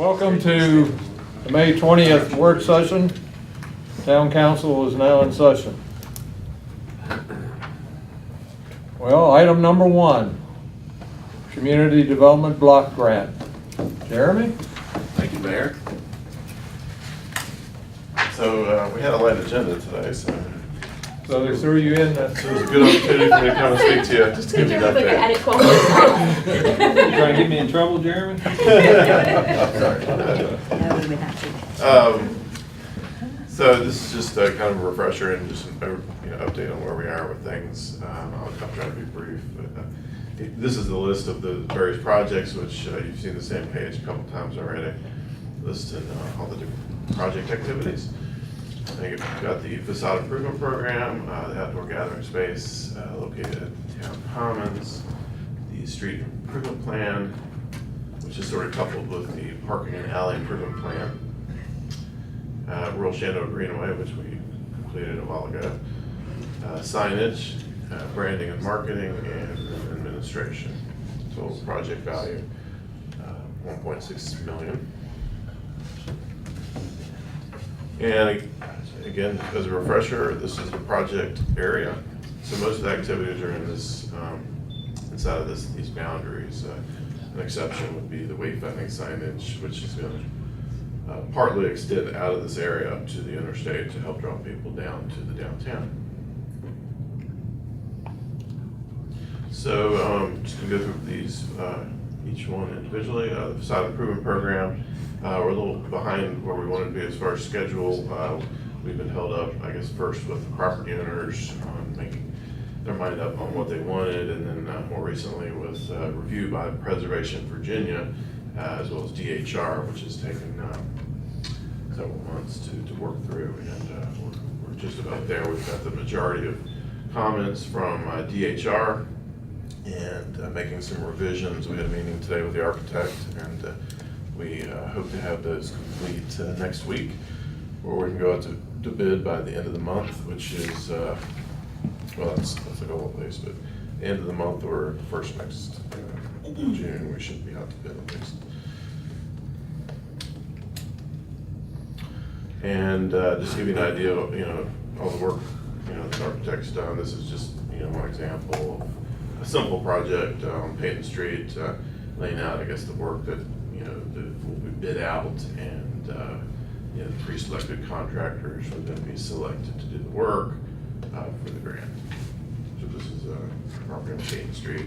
Welcome to the May 20th work session. Town Council is now in session. Well, item number 1, Community Development Block Grant. Jeremy? Thank you, Mayor. So we had a light agenda today, so So they threw you in. it was a good opportunity for me to come and speak to you, just to give you an Like update. added 12 minutes. You trying to get me in trouble, Jeremy? So this is just kind of a refresher and just an update on where we are with things. I'll try to be brief, but this is the list of the various projects, which you've seen the same page a couple times already, listed all the different project activities. I think we've got the facade improvement program, the outdoor gathering space located at Town Commons, the street improvement plan, which is sort of coupled with the parking and alley improvement plan, Rural Shenandoah Greenway, which we completed a while ago, signage, branding and marketing, and administration. Total project value, 1.6 million. And again, as a refresher, this is the project area. So most of the activities are in this, inside of these boundaries. An exception would be the wayfinding signage, which is going to partly extend out of this area up to the interstate to help draw people down to the downtown. So just going to go through these, each one individually. The facade improvement program, we're a little behind where we wanted to be as far as schedule. We've been held up, I guess, first with the property owners on making their mind up on what they wanted, and then more recently with review by Preservation Virginia, as well as DHR, which has taken several months to work through, and we're just about there. We've got the majority of comments from DHR, and making some revisions. We had a meeting today with the architect, and we hope to have those complete next week, where we can go out to bid by the end of the month, which is, well, that's a goal at least, but the end of the month or first next June, we should be out to bid at least. And just to give you an idea of, all the work, the architect's done. This is just, one example of a simple project on Peyton Street, laying out, I guess, the work that, that will be bid out, and, the pre-selected contractors would then be selected to do the work for the grant. So this is property on Peyton Street.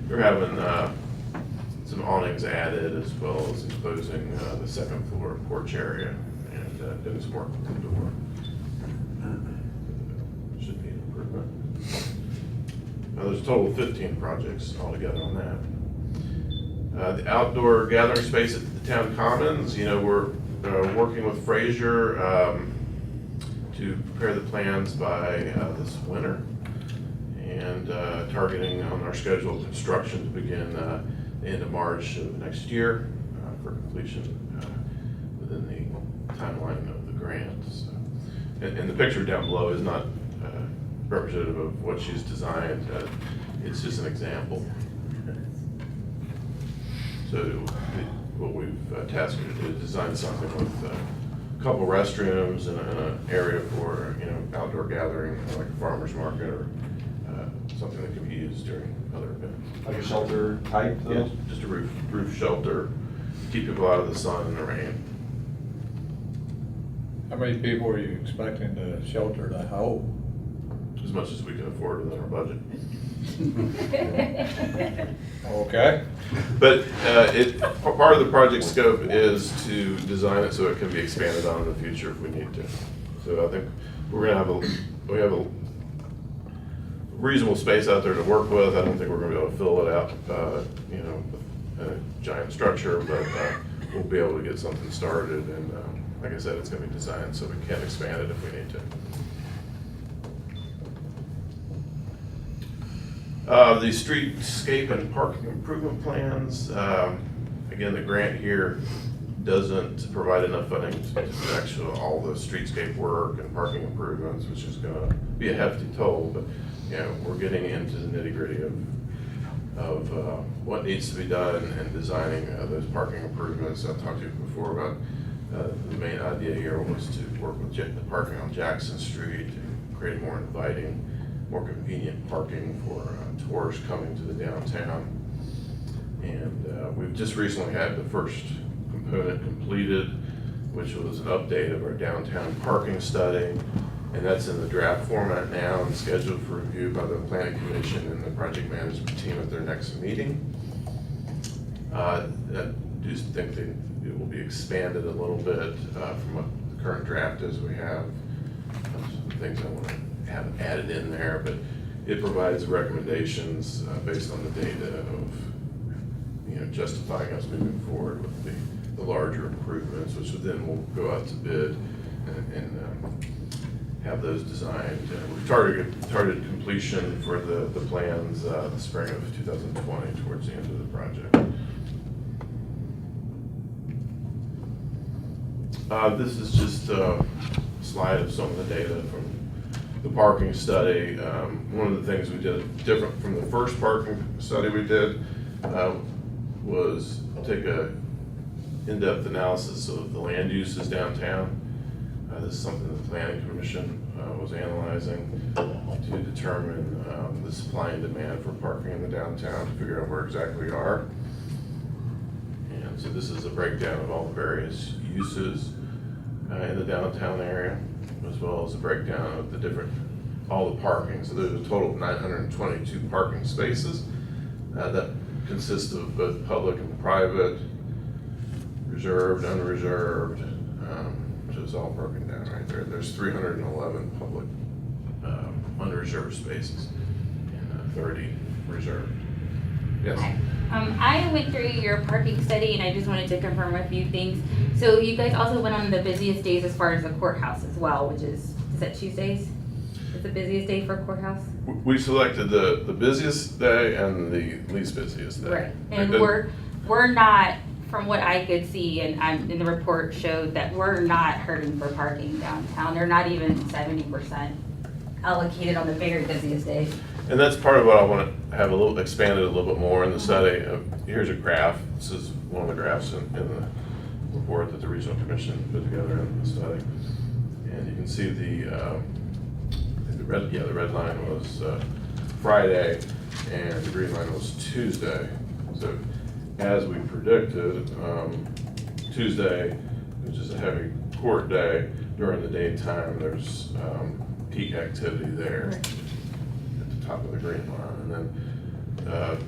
We're having some awnings added, as well as exposing the second floor porch area, and doing some work with the door. Should be an improvement. There's a total of 15 projects altogether on that. The outdoor gathering space at the Town Commons, we're working with Frazier to prepare the plans by this winter, and targeting on our schedule of construction to begin the end of March of next year for completion within the timeline of the grant. So, and the picture down below is not representative of what she's designed. It's just an example. So what we've tasked her to do is design something with a couple restrooms and an area for outdoor gathering, like a farmer's market, or something that can be used during other events. Like a shelter type though? Yeah, just a roof shelter, keep people out of the sun and the rain. How many people are you expecting to shelter to hold? As much as we can afford within our budget. Okay. But part of the project scope is to design it so it can be expanded on in the future if we need to. So I think we have a reasonable space out there to work with. I don't think we're going to be able to fill it out, with a giant structure, but we'll be able to get something started. And like I said, it's going to be designed so we can expand it if we need to. The streetscape and parking improvement plans, again, the grant here doesn't provide enough funding to do actually all the streetscape work and parking improvements, which is going to be a hefty toll, but we're getting into the nitty-gritty of what needs to be done and designing those parking improvements. I talked to you before about the main idea here was to work with the parking on Jackson Street, to create more inviting, more convenient parking for tourists coming to the downtown. And we've just recently had the first component completed, which was an update of our downtown parking study. And that's in the draft format now and scheduled for review by the Planning Commission and the project management team at their next meeting. I do think that it will be expanded a little bit from what the current draft is. We have some things I want to have added in there, but it provides recommendations based on the data of justifying us moving forward with the larger improvements, which then will go out to bid and have those designed. We've targeted completion for the plans the spring of 2020 towards the end of the project. This is just a slide of some of the data from the parking study. One of the things we did different from the first parking study we did was take a in-depth analysis of the land uses downtown. This is something the Planning Commission was analyzing to determine the supply and demand for parking in the downtown, to figure out where exactly we are. And so this is a breakdown of all the various uses in the downtown area, as well as a breakdown of all the parking. So there's a total of 922 parking spaces that consist of both public and private, reserved, unreserved, which is all broken down right there. There's 311 public unreserved spaces and 30 reserved. Yes? Hi. I went through your parking study and I just wanted to confirm a few things. So you guys also went on the busiest days as far as the courthouse as well, which is that Tuesdays? Is the busiest day for courthouse? We selected the busiest day and the least busiest day. Right. And we're not, from what I could see, and in the report showed that we're not hurting for parking downtown. They're not even 70% allocated on the very busiest days. And that's part of what I want to have expanded a little bit more in the study. Here's a graph. This is one of the graphs in the report that the Regional Commission put together in the study. And you can see the red line was Friday and the green line was Tuesday. So as we predicted, Tuesday, which is a heavy court day, during the daytime, there's peak activity there at the top of the green line. And then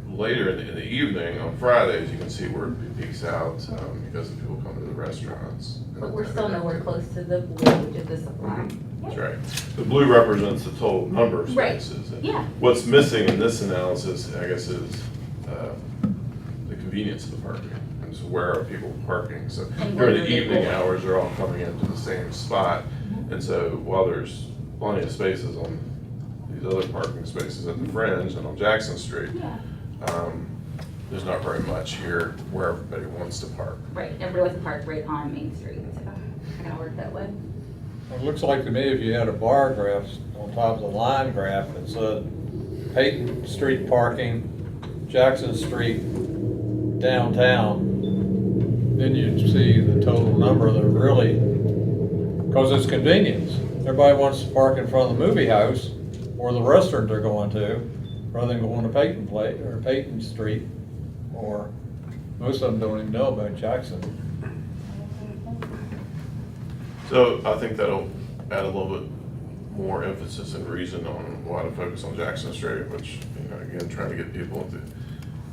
later in the evening on Fridays, you can see where it peaks out because of people coming to the restaurants. But we're still nowhere close to the blue, which is the supply. That's right. The blue represents the total number of spaces. Right. Yeah. What's missing in this analysis, I guess, is the convenience of the parking. And so where are people parking? So during the evening hours, they're all coming into the same spot. And so while there's plenty of spaces on these other parking spaces at the Fringe and on Jackson Street, there's not very much here where everybody wants to park. Right, everybody wants to park right on Main Street, so I gotta work that way. It looks like to me if you had a bar graph on top of the line graph that said Peyton Street parking, Jackson Street, downtown, then you'd see the total number that really, because it's convenience. Everybody wants to park in front of the movie house or the restaurant they're going to, rather than going to Peyton Place or Peyton Street, or most of them don't even know about Jackson. So I think that'll add a little bit more emphasis and reason on why to focus on Jackson Street, which, again, trying to get people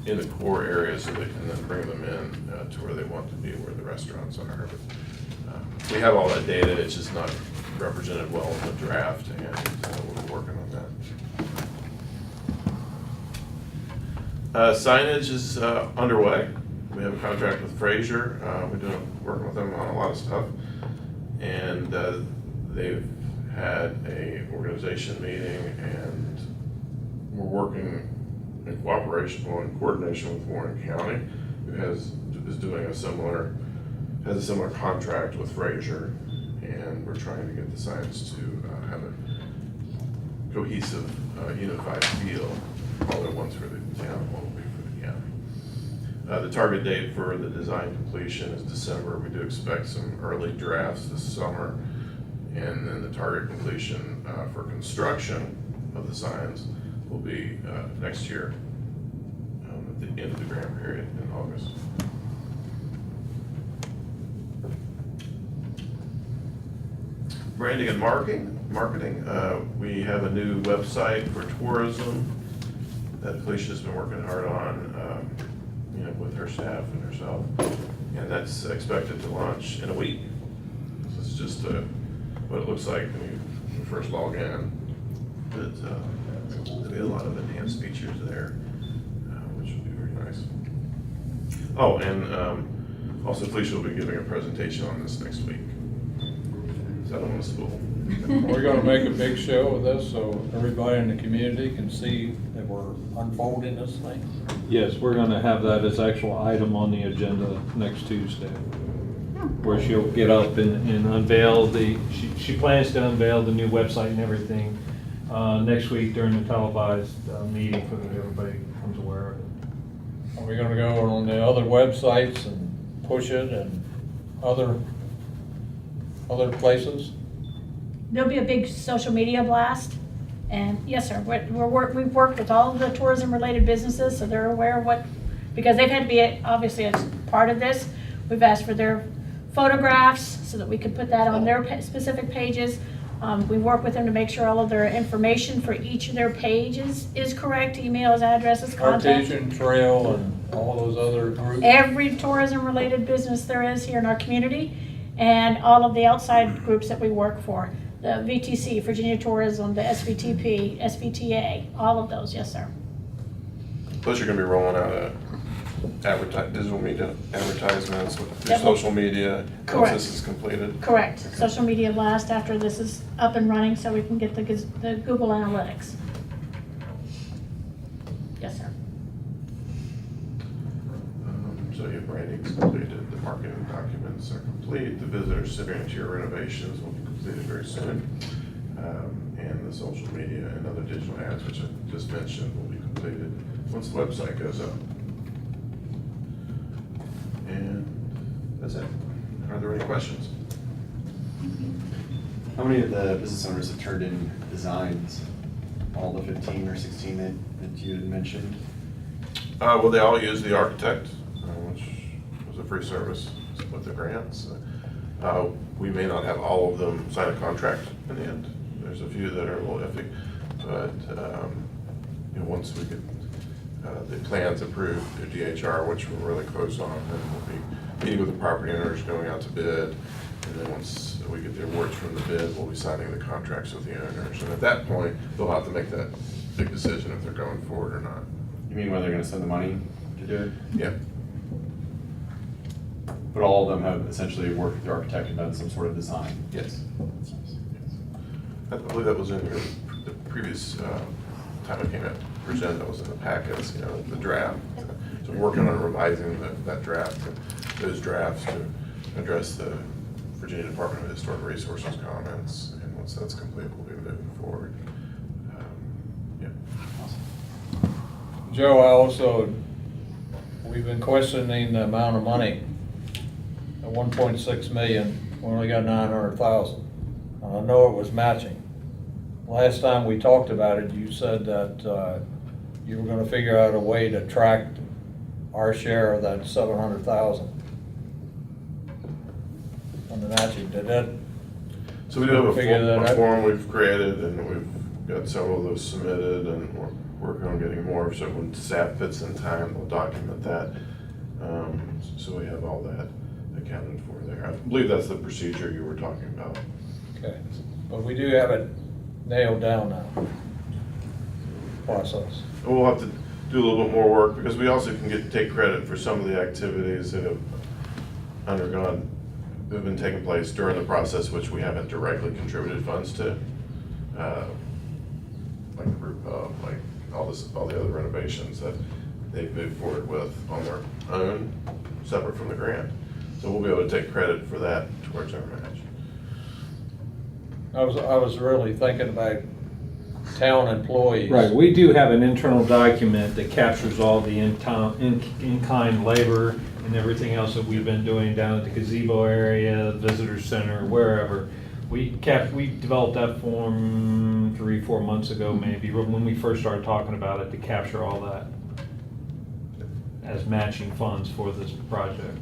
in the core areas so they can then bring them in to where they want to be, where the restaurants are. But, we have all that data, it's just not represented well in the draft, and we're working on that. Signage is underway. We have a contract with Frazier. We're working with them on a lot of stuff. And they've had a organization meeting, and we're working in coordination with Warren County, who has a similar contract with Frazier, and we're trying to get the signs to have a cohesive, unified feel. all the ones for the town, one will be for the county. The target date for the design completion is December. We do expect some early drafts this summer. And then the target completion for construction of the signs will be next year, at the end of the grant period in August. Branding and marketing. We have a new website for tourism that Felicia's been working hard on, with her staff and herself, and that's expected to launch in a week. This is just what it looks like when you first log in. But there'll be a lot of enhanced features there, which will be very nice. Oh, and also Felicia will be giving a presentation on this next week. So I don't want to spoil. We're gonna make a big show of this so everybody in the community can see that we're unfolding this thing. Yes, we're gonna have that as actual item on the agenda next Tuesday, where she'll get up and unveil she plans to unveil the new website and everything next week during the televised meeting so that everybody becomes aware of it. Are we gonna go on the other websites and push it and other places? There'll be a big social media blast, and yes, sir, we've worked with all of the tourism-related businesses, so they're aware of what, because they've had to be obviously as part of this. We've asked for their photographs so that we could put that on their specific pages. We work with them to make sure all of their information for each of their pages is correct, emails, addresses, contact. Artesian Trail and all those other groups? Every tourism-related business there is here in our community, and all of the outside groups that we work for. The VTC, Virginia Tourism, the SVTP, SVTA, all of those, yes, sir. Plus, you're going to be rolling out digital media advertisements with your Yep. social media once Correct. this is completed. Correct. Social media blast after this is up and running so we can get the Google Analytics. Yes, sir. So your branding's completed, the marketing documents are complete, the visitor signature renovations will be completed very soon. And the social media and other digital ads, which I just mentioned, will be completed once the website goes up. And that's it. Are there any questions? How many of the business owners have turned in designs? All the 15 or 16 that you had mentioned? Well, they all use the architect, which was a free service with the grants. We may not have all of them sign a contract in the end. There's a few that are a little iffy, but once we get the plans approved through DHR, which we're really close on, then we'll be meeting with the property owners, going out to bid, and then once we get the awards from the bid, we'll be signing the contracts with the owners. And at that point, they'll have to make that big decision if they're going forward or not. You mean whether they're going to spend the money to do it? Yeah. But all of them have essentially worked with the architect and done some sort of design? Yes. I believe that was in the previous time it came out presented, that was in the packets, the draft. So we're working on revising that draft, those drafts to address the Virginia Department of Historic Resources comments. And once that's complete, we'll be moving forward. Joe, we've been questioning the amount of money. At 1.6 million, we only got 900,000. I know it was matching. Last time we talked about it, you said that you were gonna figure out a way to track our share of that 700,000 on the matching. Did that? So we do have Figure that a out. form we've created, and we've got several of those submitted, and we're working on getting more. So when staff fits in time, we'll document that. So we have all that accounted for there. I believe that's the procedure you were talking about. Okay, but we do have it nailed down now, process. And we'll have to do a little bit more work, because we also can take credit for some of the activities that have been taking place during the process, which we haven't directly contributed funds to. Like the group hub, like all the other renovations that they've moved forward with on their own, separate from the grant. So we'll be able to take credit for that towards our match. I was really thinking about town employees. Right, we do have an internal document that captures all the in-kind labor and everything else that we've been doing down at the gazebo area, visitor center, wherever. We developed that form 3-4 months ago, maybe, when we first started talking about it, to capture all that as matching funds for this project.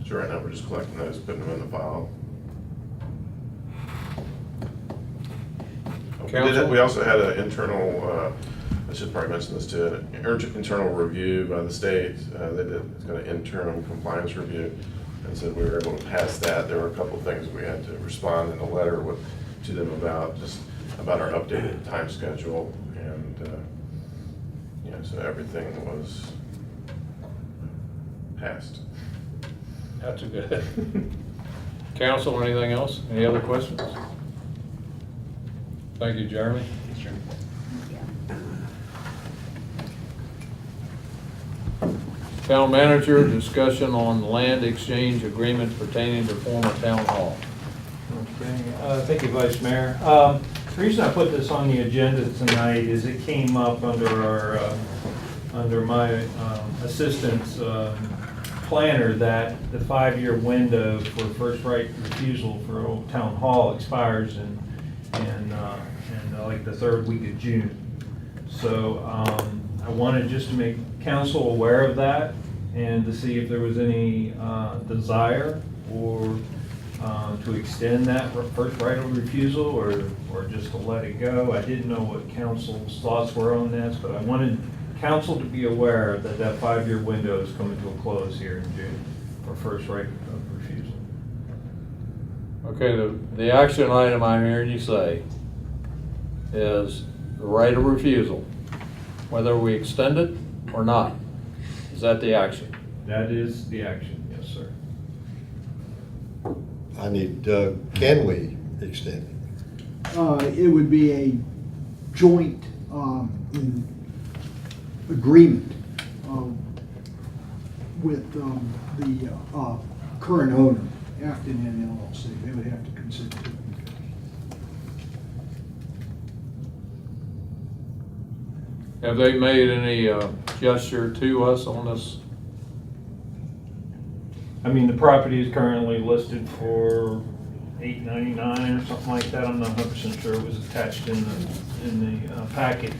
So right now, we're just collecting those, putting them in the file. Council? We also had an internal, I should probably mention this too, an internal review by the state. They did, it's got an interim compliance review, and so we were able to pass that. There were a couple of things we had to respond in a letter to them about, just about our updated time schedule, and so everything was passed. That's a good. Council, anything else? Any other questions? Thank you, Jeremy. Town manager, discussion on land exchange agreement pertaining to former town hall. Okay, thank you, Vice Mayor. The reason I put this on the agenda tonight is it came up under my assistant's planner that the 5-year window for first right refusal for Old Town Hall expires in like the 3rd week of June. So I wanted just to make council aware of that and to see if there was any desire or to extend that first right of refusal or just to let it go. I didn't know what council's thoughts were on this, but I wanted council to be aware that that 5-year window is coming to a close here in June for first right of refusal. Okay, the action item I'm hearing you say is the right of refusal, whether we extend it or not. Is that the action? That is the action, yes, sir. I need, can we extend it? It would be a joint agreement with the current owner, Afton and LLC. They would have to consider it. Have they made any gesture to us on this? I mean, the property is currently listed for $899 or something like that. I'm not 100% sure. It was attached in the packet.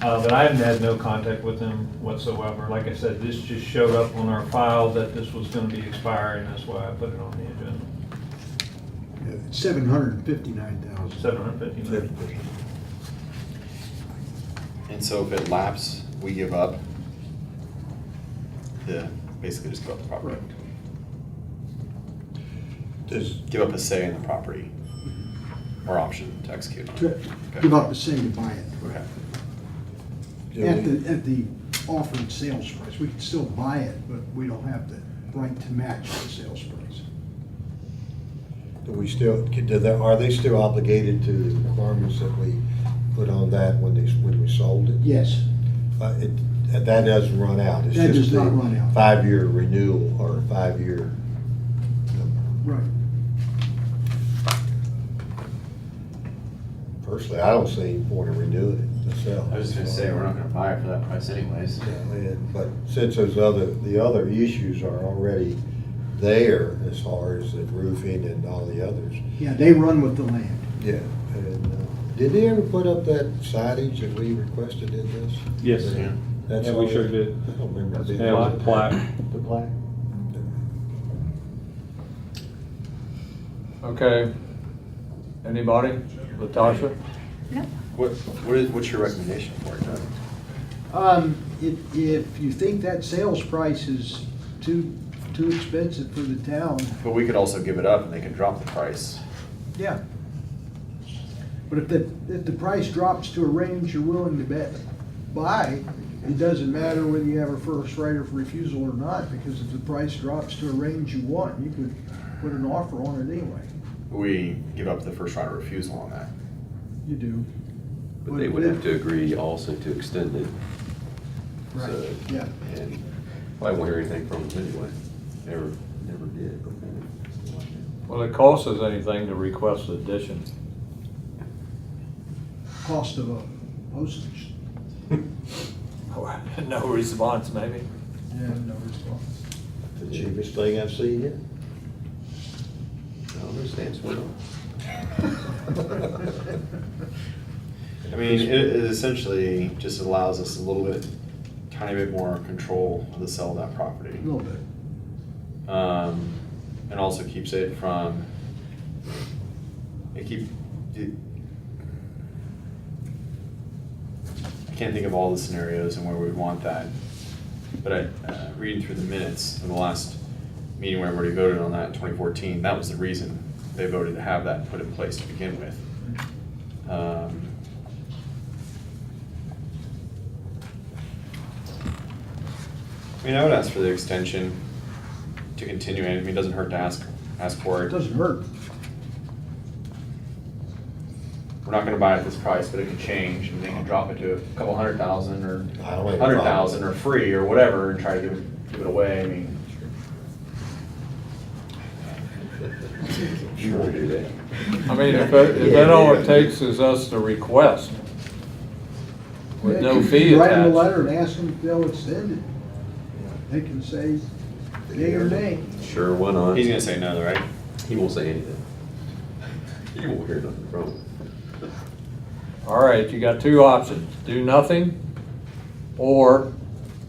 But I haven't had no contact with them whatsoever. Like I said, this just showed up on our file that this was going to be expiring. That's why I put it on the agenda. It's $759,000. $759. And so if it lapses, we give up basically just give up the property. Correct. Give up a say in the property or option to execute on To it. Okay. give up the say to buy it. Okay. Do At the offered sales price. We can still buy it, but we don't have the right to match the sales price. Do we still, are they still obligated to the requirements that we put on that when we sold it? Yes. That doesn't run out. It's That just does not the run out. 5-year renewal or 5-year number. Right. Personally, I don't see any point in renewing it to sell. I was just gonna say, we're not gonna buy it for that price anyways. But since the other issues are already there as far as the roofing and all the others. Yeah, they run with the land. Yeah. And did they ever put up that signage that we requested in this? Yes. Yeah. That's Yeah, we all- sure did. I don't remember. That's it. Yeah, it was a plaque. The plaque? Okay. Anybody? Latasha? What's your recommendation for it, Doug? If you think that sales price is too expensive for the town, But we could also give it up and they can drop the price. yeah. But if the price drops to a range you're willing to buy, it doesn't matter whether you have a first right of refusal or not, because if the price drops to a range you want, you could put an offer on it anyway. We give up the first right of refusal on that. You do. But they would have to agree also to extend it. Right, So, yeah. And I won't hear anything from them anyway. Never did before. Will it cost us anything to request addition? cost of a postage. No response, maybe. Yeah, no response. The cheapest thing I've seen yet. No, those stamps went up. I mean, it essentially just allows us a little bit, tiny bit more control of the sale of that property. A little bit. And also keeps it from, I can't think of all the scenarios and where we'd want that. But reading through the minutes of the last meeting where everybody voted on that in 2014, that was the reason they voted to have that put in place to begin with. I mean, I would ask for the extension to continue. I mean, it doesn't hurt to ask for It it. doesn't hurt. We're not gonna buy it at this price, but it could change, and they can drop it to a couple 100,000 or I don't have a 100,000 problem. or free or whatever, and try to give it away. I mean, Sure we do that. I mean, if that all it takes is us to request with no fee Write them a attached. letter and ask them if they'll extend it. They can say yea or nay. Sure, why not? he's gonna say no, right? He won't say anything. He won't hear nothing from him. All right, you got two options, do nothing, or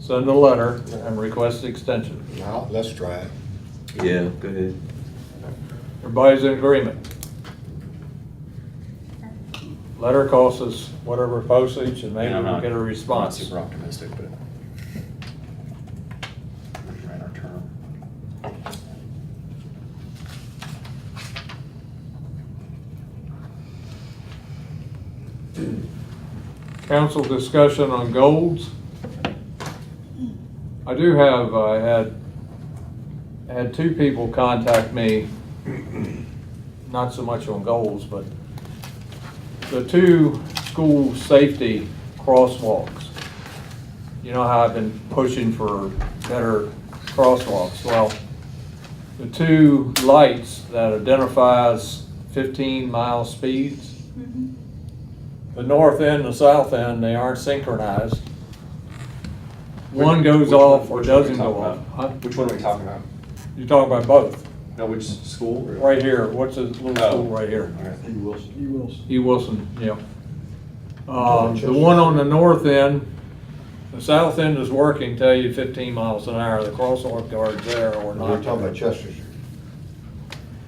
send a letter and request extension. Now, let's try it. Yeah, go ahead. Everybody's in agreement. Letter costs us whatever postage, and maybe And I'm we'll not- get a I'm not response. super optimistic, but. Right, our term. Council discussion on goals. I do have, I had two people contact me, not so much on goals, but the two school safety crosswalks. You know how I've been pushing for better crosswalks? Well, the two lights that identifies 15-mile speeds, the north end and the south end, they aren't synchronized. One goes Which one- off or which one are we doesn't go talking off. about? Huh? Which one are we talking about? You're talking about both. No, which school? Right here, what's the little Oh. school right here? Okay. You will. E. Wilson, yeah. The one on the north end, the south end is working, tell you 15 miles an hour. The crosswalk guards there are We're not. talking about Chester Street.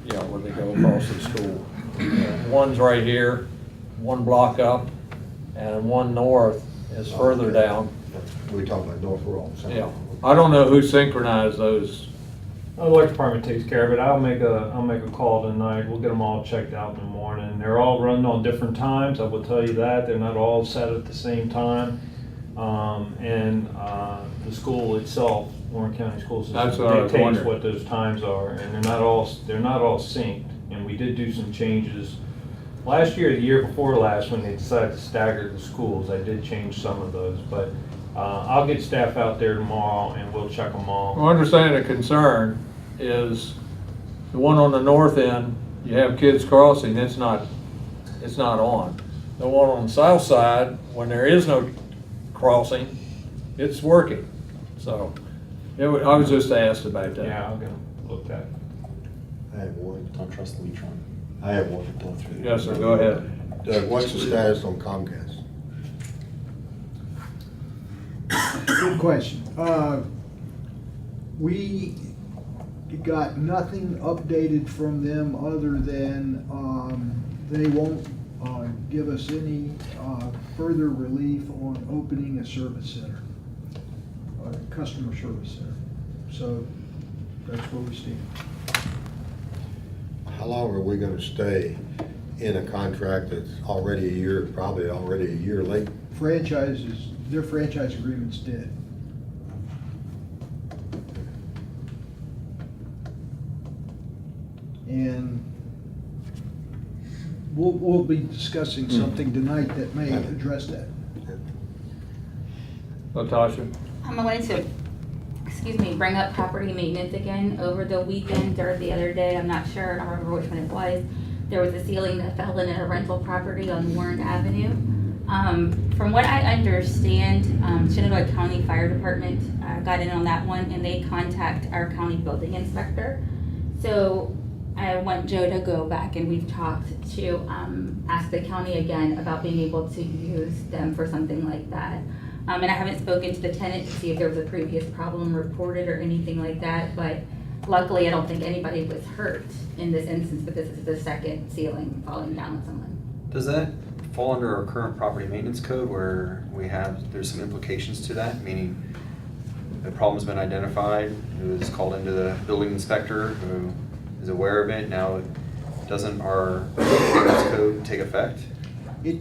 Yeah, where they go across the school. One's right here, one block up, and one north is further down. We're talking about North Roll. Yeah, I don't know who synchronized those. The electric department takes care of it. I'll make a call tonight. We'll get them all checked out in the morning. They're all running on different times. I will tell you that. They're not all set at the same time. The school itself, Warren County School System, That's what I was dictates wondering. what those times are, and they're not all synced. And we did do some changes last year, the year before last, when they decided to stagger the schools. I did change some of those, but I'll get staff out there tomorrow and we'll check them all. Well, understand the concern is the one on the north end, you have kids crossing, it's not on. The one on the south side, when there is no crossing, it's working. So, I was just asked about that. Yeah, I'll get looked at. I have one. Don't trust the Neutron. I have one. Yes, sir, go ahead. Doug, what's the status on Comcast? Good question. We got nothing updated from them other than they won't give us any further relief on opening a service center, a customer service center. So that's where we stand. How long are we gonna stay in a contract that's already a year, probably already a year late? Their franchise agreement's dead. And we'll be discussing something tonight that may address that. Latasha? I wanted to, bring up property maintenance again over the weekend or the other day. I'm not sure. I don't remember which one it was. There was a ceiling that fell in a rental property on Warren Avenue. From what I understand, Shenandoah County Fire Department got in on that one, and they contact our county building inspector. So I want Joe to go back, and we've talked to ask the county again about being able to use them for something like that. And I haven't spoken to the tenant to see if there was a previous problem reported or anything like that, but luckily I don't think anybody was hurt in this instance, but this is the second ceiling falling down on someone. Does that fall under our current property maintenance code where there's some implications to that, meaning the problem's been identified, it was called into the building inspector who is aware of it, now doesn't our maintenance code take effect? It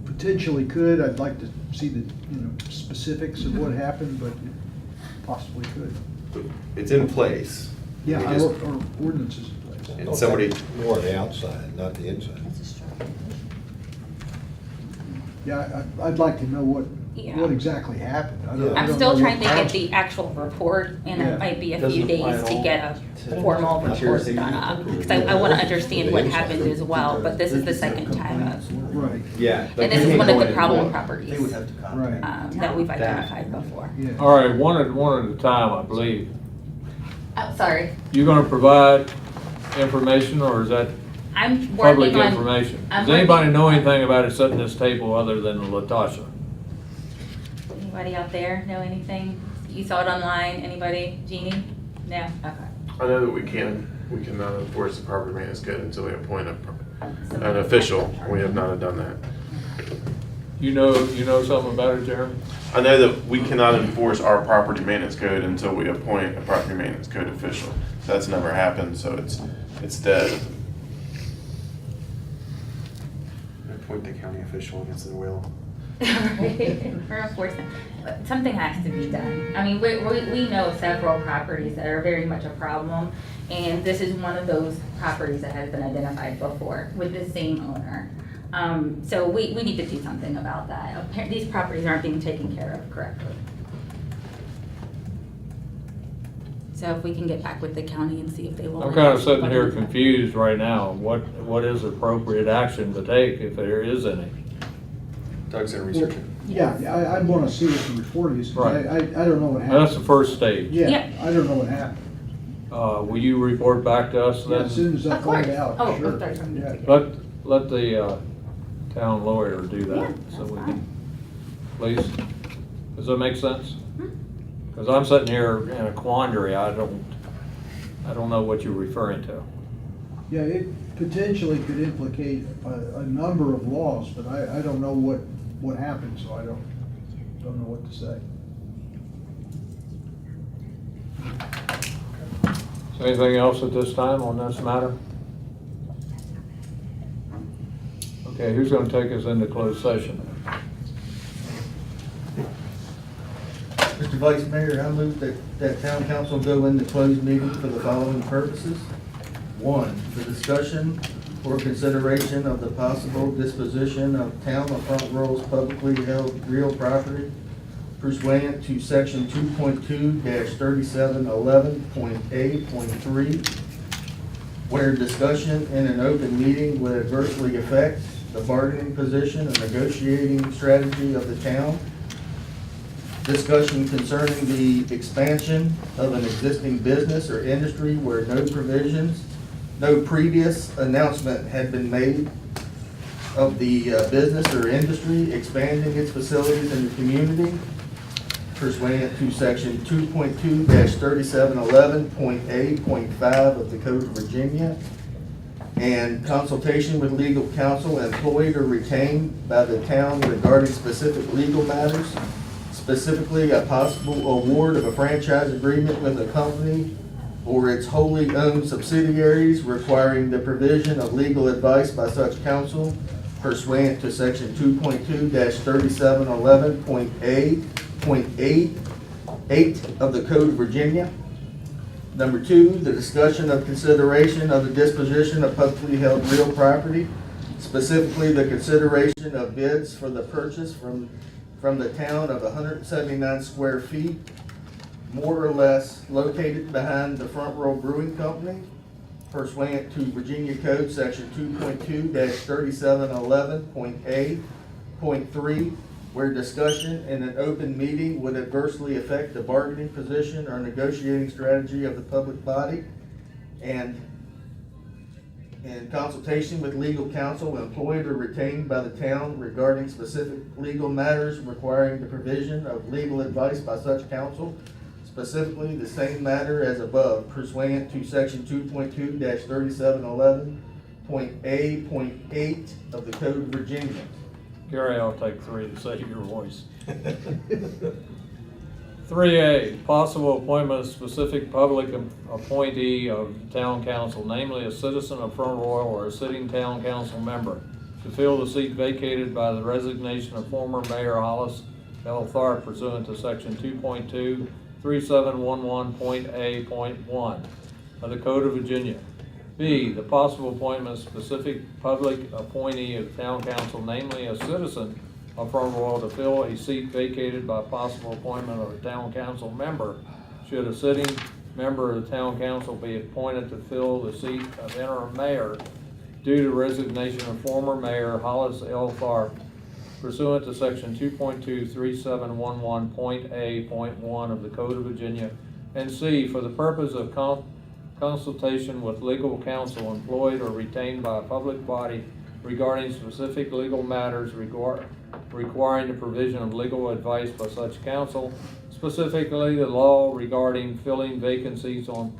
potentially could. I'd like to see the, specifics of what happened, but it possibly could. It's in place. Yeah, We our just- our ordinance is in place. And somebody, More on the outside, not the inside. Yeah, I'd like to know what Yeah. exactly happened. I don't I'm know still what trying to get happened. the actual report, and Yeah. it might be a Doesn't few days apply to at get all a to formal material report safety. done up. Because I want to understand what happened as well, but this is the second time of, Right, yeah. and this is one of the problem properties They would have to contact. right, that we've identified before. yeah. All right, one at a time, I believe. Oh, sorry, You gonna provide information, or is that I'm public working on. information? I'm Does anybody working- know anything about it sitting at this table other than Latasha? Anybody out there know anything? You saw it online, anybody? Jeannie? No? Okay. I know that we cannot enforce the property maintenance code until we appoint an official. We have not done that. You know something about it, Jeremy? I know that we cannot enforce our property maintenance code until we appoint a property maintenance code official. That's never happened, so it's dead. Point the county official against their will. We're enforcing, but something has to be done. I mean, we know several properties that are very much a problem, and this is one of those properties that has been identified before with the same owner. So we need to do something about that. These properties aren't being taken care of correctly. So if we can get back with the county and see if they will. I'm kind of sitting here confused right now. What is appropriate action to take if there is any? Doug's gonna research it. Yeah, I'd want to see what the report is, 'cause Right. I don't know what happened. That's the first stage. Yeah, I don't know what happened. Will you report back to us Yeah, then? as soon as I Of course. find out, Oh, sure. sorry. Yeah. Let the town lawyer do Yeah, that, so that's we fine. can, please. Does that make sense? Because I'm sitting here in a quandary, I don't know what you're referring to. Yeah, it potentially could implicate a number of laws, but I don't know what happened, so I don't know what to say. Is there anything else at this time on this matter? Okay, who's gonna take us into closed session? Mr. Vice Mayor, I move that town council go into closed meeting for the following purposes. 1, for discussion or consideration of the possible disposition of town of Front Royal's publicly held real property pursuant to section 2.2-3711.A.3, where discussion in an open meeting would adversely affect the bargaining position and negotiating strategy of the town. Discussion concerning the expansion of an existing business or industry where no previous announcement had been made of the business or industry expanding its facilities in the community pursuant to section 2.2-3711.A.5 of the Code of Virginia, and consultation with legal counsel employed or retained by the town regarding specific legal matters, specifically a possible award of a franchise agreement with a company or its wholly owned subsidiaries requiring the provision of legal advice by such counsel pursuant to section 2.2-3711.8 of the Code of Virginia. Number 2, the discussion of consideration of the disposition of publicly held real property, specifically the consideration of bids for the purchase from the town of 179 square feet, more or less, located behind the Front Royal Brewing Company, pursuant to Virginia Code Section 2.2-3711.A. 3.3, where discussion in an open meeting would adversely affect the bargaining position or negotiating strategy of the public body, and in consultation with legal counsel employed or retained by the town regarding specific legal matters requiring the provision of legal advice by such counsel, specifically the same matter as above pursuant to section 2.2-3711.A.8 of the Code of Virginia. Gary, I'll take 3 to save your voice. 3A, possible appointment of specific public appointee of town council, namely a citizen of Front Royal or a sitting town council member, to fill the seat vacated by the resignation of former Mayor Hollis L. Tharp pursuant to section 2.2-3711.A.1 of the Code of Virginia. B, the possible appointment of specific public appointee of town council, namely a citizen of Front Royal, to fill a seat vacated by possible appointment of a town council member, should a sitting member of the town council be appointed to fill the seat of interim mayor due to resignation of former Mayor Hollis L. Tharp pursuant to section 2.2-3711.A.1 of the Code of Virginia. And C, for the purpose of consultation with legal counsel employed or retained by a public body regarding specific legal matters requiring the provision of legal advice by such counsel, specifically the law regarding filling vacancies on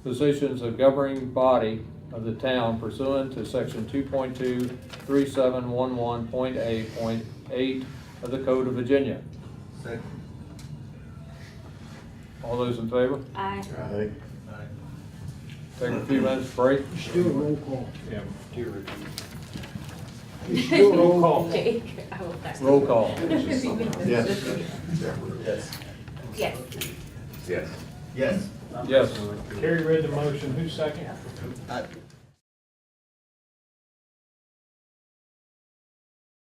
positions of governing body of the town pursuant to section 2.2-3711.A.8 of the Code of Virginia. Second. All those in favor? Aye. Take a few minutes break. Still roll call. Yeah, tier review. Still roll call. Jake, I will text. Roll call. Yes. Yes. Yes. Yes. Yes. Yes. Carrie read the motion, who's second? I-